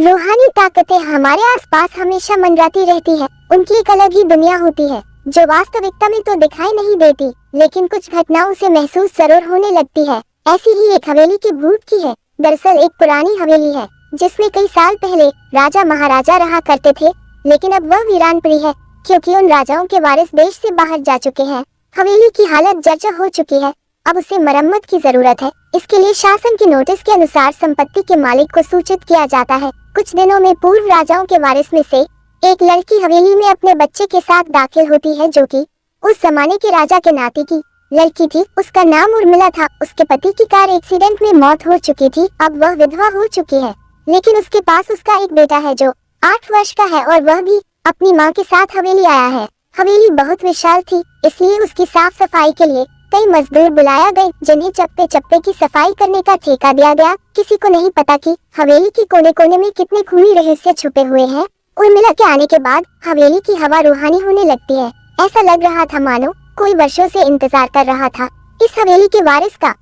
रूहानी ताकतें हमारे आसपास हमेशा मंडराती रहती है। उनकी एक अलग ही दुनिया होती है जो वास्तविकता में तो दिखाई नहीं देती, लेकिन कुछ घटनाओं से महसूस जरूर होने लगती है। ऐसी ही एक हवेली की भूत की है। दरअसल एक पुरानी हवेली है जिसमें कई साल पहले राजा महाराजा रहा करते थे, लेकिन अब वह वीरान पड़ी है क्योंकि उन राजाओं के वारिस देश से बाहर जा चुके हैं। हवेली की हालत जर्जर हो चुकी है। अब उसे मरम्मत की जरूरत है। इसके लिए शासन के नोटिस के अनुसार संपत्ति के मालिक को सूचित किया जाता है। कुछ दिनों में पूर्व राजाओं के वारिस में से एक लड़की हवेली में अपने बच्चे के साथ दाखिल होती है, जो कि उस जमाने के राजा के नाती की लड़की थी। उसका नाम उर्मिला था। उसके पति की कार एक्सीडेंट में मौत हो चुकी थी। अब वह विधवा हो चुकी है, लेकिन उसके पास उसका एक बेटा है जो 8 वर्ष का है और वह भी अपनी माँ के साथ हवेली आया है। हवेली बहुत विशाल थी, इसलिए उसकी साफ सफाई के लिए कई मजदूर बुलाया गए, जिन्हें चप्पे चप्पे की सफाई करने का ठेका दिया गया। किसी को नहीं पता कि हवेली के कोने कोने में कितने खूनी रहस्य छुपे हुए हैं। उर्मिला के आने के बाद हवेली की हवा रूहानी होने लगती है। ऐसा लग रहा था मानो कोई वर्षों से इंतजार कर रहा था इस हवेली के वारिस का।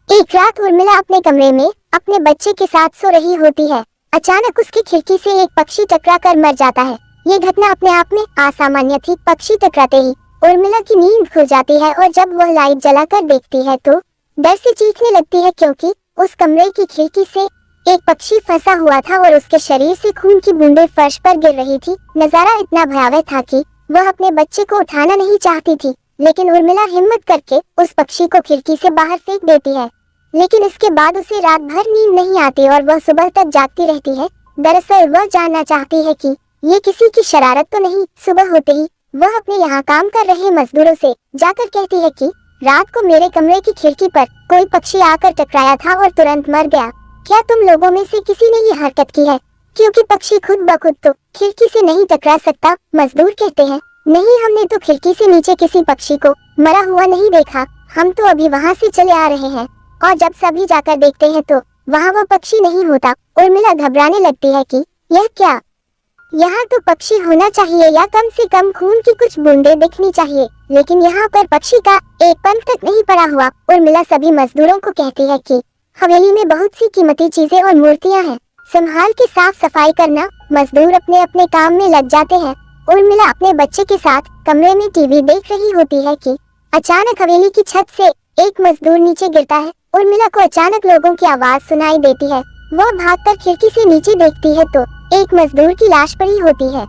एक रात उर्मिला अपने कमरे में अपने बच्चे के साथ सो रही होती है। अचानक उसकी खिड़की से एक पक्षी टकरा कर मर जाता है। ये घटना अपने आप में असामान्य थी। पक्षी टकराते ही उर्मिला की नींद खुल जाती है और जब वह लाइट जलाकर देखती है तो डर से चीखने लगती है, क्योंकि उस कमरे की खिड़की से एक पक्षी फंसा हुआ था और उसके शरीर से खून की बूंदें फर्श पर गिर रही थी। नजारा इतना भयावह था कि वह अपने बच्चे को उठाना नहीं चाहती थी, लेकिन उर्मिला हिम्मत करके उस पक्षी को खिड़की से बाहर फेंक देती है। लेकिन इसके बाद उसे रात भर नींद नहीं आती और वह सुबह तक जागती रहती है। दरअसल वह जानना चाहती है कि ये किसी की शरारत तो नहीं। सुबह होते ही वह अपने यहाँ काम कर रहे मजदूरों से जाकर कहती है कि रात को मेरे कमरे की खिड़की पर कोई पक्षी आकर टकराया था और तुरंत मर गया। क्या तुम लोगों में से किसी ने ये हरकत की है? क्योंकि पक्षी खुद ब खुद तो खिड़की से नहीं टकरा सकता। मजदूर कहते हैं, नहीं, हमने तो खिड़की से नीचे किसी पक्षी को मरा हुआ नहीं देखा। हम तो अभी वहाँ से चले आ रहे हैं और जब सभी जाकर देखते हैं तो वहाँ वह पक्षी नहीं होता। उर्मिला घबराने लगती है कि यह क्या, यहाँ तो पक्षी होना चाहिए या कम से कम खून की कुछ बूंदें दिखनी चाहिए, लेकिन यहाँ पर पक्षी का एक पंख तक नहीं पड़ा हुआ। उर्मिला सभी मजदूरों को कहती है कि हवेली में बहुत सी कीमती चीजें और मूर्तियाँ हैं, संभाल के साफ सफाई करना। मजदूर अपने अपने काम में लग जाते हैं। उर्मिला अपने बच्चे के साथ कमरे में टीवी देख रही होती है कि अचानक हवेली की छत से एक मजदूर नीचे गिरता है। उर्मिला को अचानक लोगों की आवाज सुनाई देती है। वह भागकर खिड़की से नीचे देखती है तो एक मजदूर की लाश पड़ी होती है।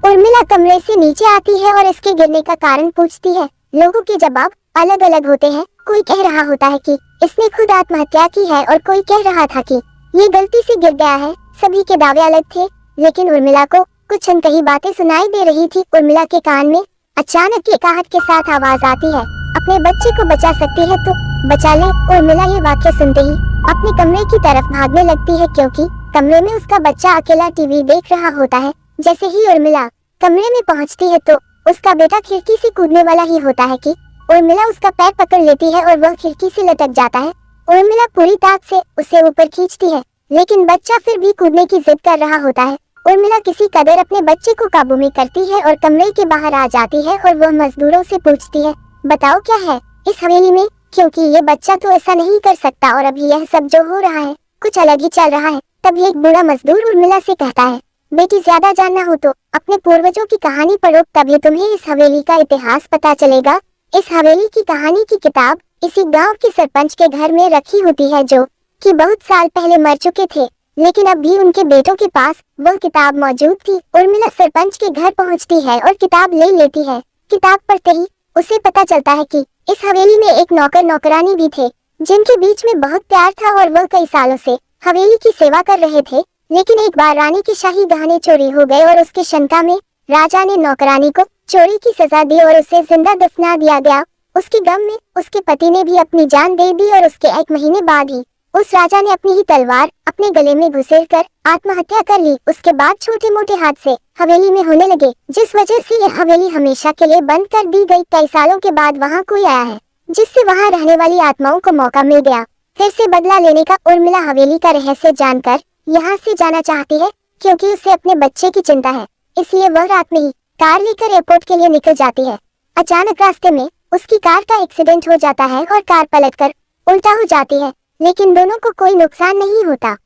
उर्मिला कमरे से नीचे आती है और इसके गिरने का कारण पूछती है। लोगों के जवाब अलग अलग होते हैं। कोई कह रहा होता है कि इसने खुद आत्महत्या की है और कोई कह रहा था कि ये गलती से गिर गया है। सभी के दावे अलग थे, लेकिन उर्मिला को कुछ अनकही बातें सुनाई दे रही थी। उर्मिला के कान में अचानक एक आहट के साथ आवाज आती है, अपने बच्चे को बचा सकती है तो बचा ले। उर्मिला ये वाक्य सुनते ही अपने कमरे की तरफ भागने लगती है, क्योंकि कमरे में उसका बच्चा अकेला टीवी देख रहा होता है। जैसे ही उर्मिला कमरे में पहुंचती है तो उसका बेटा खिड़की से कूदने वाला ही होता है कि उर्मिला उसका पैर पकड़ लेती है और वह खिड़की से लटक जाता है। उर्मिला पूरी ताकत से उसे ऊपर खींचती है, लेकिन बच्चा फिर भी कूदने की जिद कर रहा होता है। उर्मिला किसी कदर अपने बच्चे को काबू में करती है और कमरे के बाहर आ जाती है और वह मजदूरों से पूछती है, बताओ क्या है इस हवेली में, क्योंकि ये बच्चा तो ऐसा नहीं कर सकता और अभी यह सब जो हो रहा है कुछ अलग ही चल रहा है। तभी एक बूढ़ा मजदूर उर्मिला से कहता है, बेटी, ज्यादा जानना हो तो अपने पूर्वजों की कहानी पढ़ो, तभी तुम्हें इस हवेली का इतिहास पता चलेगा। इस हवेली की कहानी की किताब इसी गांव के सरपंच के घर में रखी होती है, जो कि बहुत साल पहले मर चुके थे, लेकिन अब भी उनके बेटों के पास वह किताब मौजूद थी। उर्मिला सरपंच के घर पहुंचती है और किताब ले लेती है। किताब पढ़ते ही उसे पता चलता है कि इस हवेली में एक नौकर नौकरानी भी थे, जिनके बीच में बहुत प्यार था और वह कई सालों से हवेली की सेवा कर रहे थे। लेकिन एक बार रानी के शाही गहने चोरी हो गए और उसकी शंका में राजा ने नौकरानी को चोरी की सजा दी और उसे जिंदा दफना दिया गया। उसके गम में उसके पति ने भी अपनी जान दे दी और उसके 1 महीने बाद ही उस राजा ने अपनी ही तलवार अपने गले में घुसेड़ कर आत्महत्या कर ली। उसके बाद छोटे मोटे हादसे हवेली में होने लगे, जिस वजह से यह हवेली हमेशा के लिए बंद कर दी गई। कई सालों के बाद वहाँ कोई आया है, जिससे वहाँ रहने वाली आत्माओं को मौका मिल गया फिर से बदला लेने का। उर्मिला हवेली का रहस्य जानकर यहाँ से जाना चाहती है, क्योंकि उसे अपने बच्चे की चिंता है। इसलिए वह रात में ही कार लेकर एयरपोर्ट के लिए निकल जाती है। अचानक रास्ते में उसकी कार का एक्सीडेंट हो जाता है और कार पलटकर उल्टा हो जाती है, लेकिन दोनों को कोई नुकसान नहीं होता।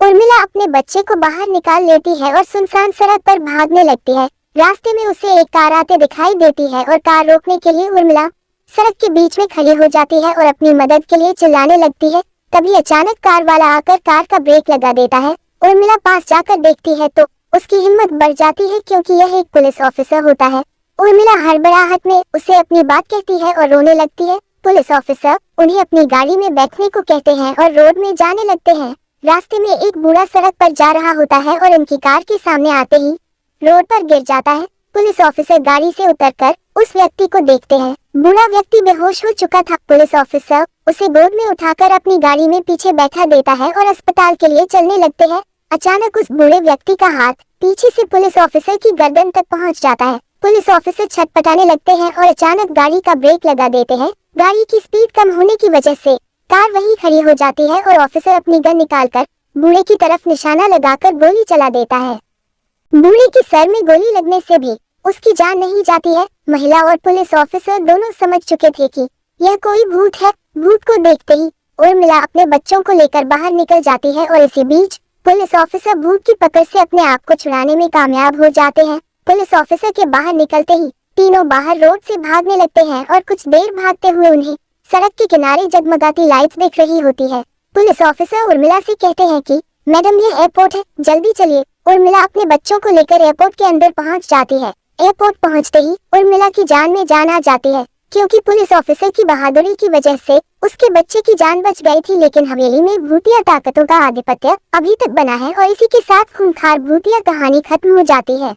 उर्मिला अपने बच्चे को बाहर निकाल लेती है और सुनसान सड़क पर भागने लगती है। रास्ते में उसे एक कार आते दिखाई देती है और कार रोकने के लिए उर्मिला सड़क के बीच में खड़ी हो जाती है और अपनी मदद के लिए चिल्लाने लगती है। तभी अचानक कार वाला आकर कार का ब्रेक लगा देता है। उर्मिला पास जाकर देखती है तो उसकी हिम्मत बढ़ जाती है क्योंकि यह एक पुलिस ऑफिसर होता है। उर्मिला हड़बड़ाहट में उसे अपनी बात कहती है और रोने लगती है। पुलिस ऑफिसर उन्हें अपनी गाड़ी में बैठने को कहते हैं और रोड में जाने लगते हैं। रास्ते में एक बूढ़ा सड़क पर जा रहा होता है और उनकी कार के सामने आते ही रोड पर गिर जाता है। पुलिस ऑफिसर गाड़ी से उतरकर उस व्यक्ति को देखते हैं। बूढ़ा व्यक्ति बेहोश हो चुका था। पुलिस ऑफिसर उसे गोद में उठाकर अपनी गाड़ी में पीछे बैठा देता है और अस्पताल के लिए चलने लगते हैं। अचानक उस बूढ़े व्यक्ति का हाथ पीछे से पुलिस ऑफिसर की गर्दन तक पहुंच जाता है। पुलिस ऑफिसर छटपटाने लगते हैं और अचानक गाड़ी का ब्रेक लगा देते हैं। गाड़ी की स्पीड कम होने की वजह से कार वहीं खड़ी हो जाती है और ऑफिसर अपनी गन निकालकर बूढ़े की तरफ निशाना लगाकर गोली चला देता है। बूढ़े के सर में गोली लगने से भी उसकी जान नहीं जाती है। महिला और पुलिस ऑफिसर दोनों समझ चुके थे कि यह कोई भूत है। भूत को देखते ही उर्मिला अपने बच्चों को लेकर बाहर निकल जाती है और इसी बीच पुलिस ऑफिसर भूत की पकड़ से अपने आप को छुड़ाने में कामयाब हो जाते हैं। पुलिस ऑफिसर के बाहर निकलते ही तीनों बाहर रोड से भागने लगते हैं और कुछ देर भागते हुए उन्हें सड़क के किनारे जगमगाती लाइट्स दिख रही होती है। पुलिस ऑफिसर उर्मिला से कहते हैं कि मैडम ये एयरपोर्ट है, जल्दी चलिए। उर्मिला अपने बच्चों को लेकर एयरपोर्ट के अंदर पहुंच जाती है। एयरपोर्ट पहुंचते ही उर्मिला की जान में जान आ जाती है क्योंकि पुलिस ऑफिसर की बहादुरी की वजह से उसके बच्चे की जान बच गई थी। लेकिन हवेली में भूतिया ताकतों का आधिपत्य अभी तक बना है और इसी के साथ खूंखार भूतिया कहानी खत्म हो जाती है।